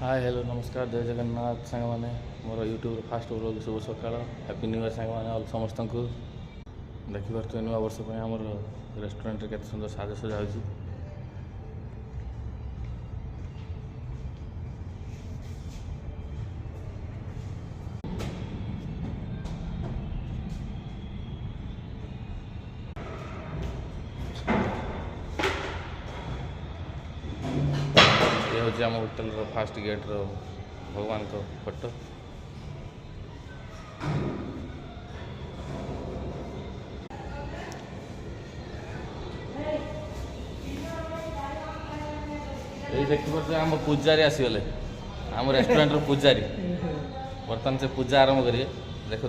Hi hello नमस्कार जय जगन्नाथ सांग मैंने मोर यूट्यूब फास्ट ब्लॉग शुभ सकाल हैप्पी न्यू ईयर सांग मैंने समस्त को देखिपे नुआ वर्ष आम रेस्टोरेंट के सुंदर साजसजा हो ये हूँ आम होटेल फास्ट गेट रो भगवान को फोटो ये देखिए आम पूजारी आसीगले आम रेस्टोरेंट रो पूजारी बर्तमान से पूजा आरंभ करिए देखो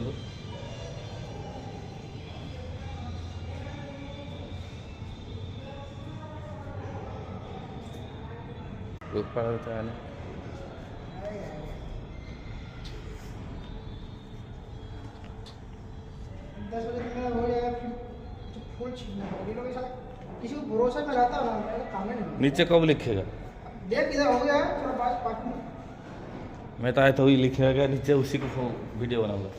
गोपाल होता है किसी को भरोसा में रहता है ना काम नहीं। नीचे कब लिखेगा देख इधर हो गया थोड़ा बात पार्ट मैं तो आया तो ही लिखेगा नीचे उसी को वीडियो बनाऊंगा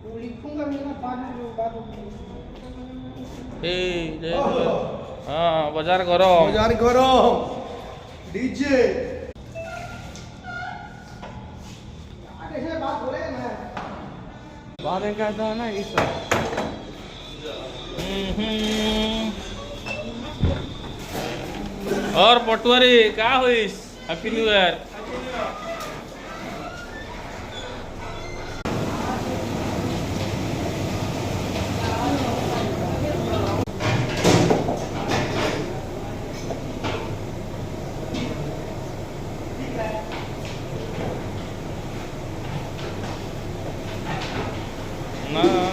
वो लिखूंगा मैं ना बात हाँ बाजार करो डीजे ऐसे बात बोले ना बात कहता है ना इस और पटुआरी का हुई हैप्पी न्यू ईयर ना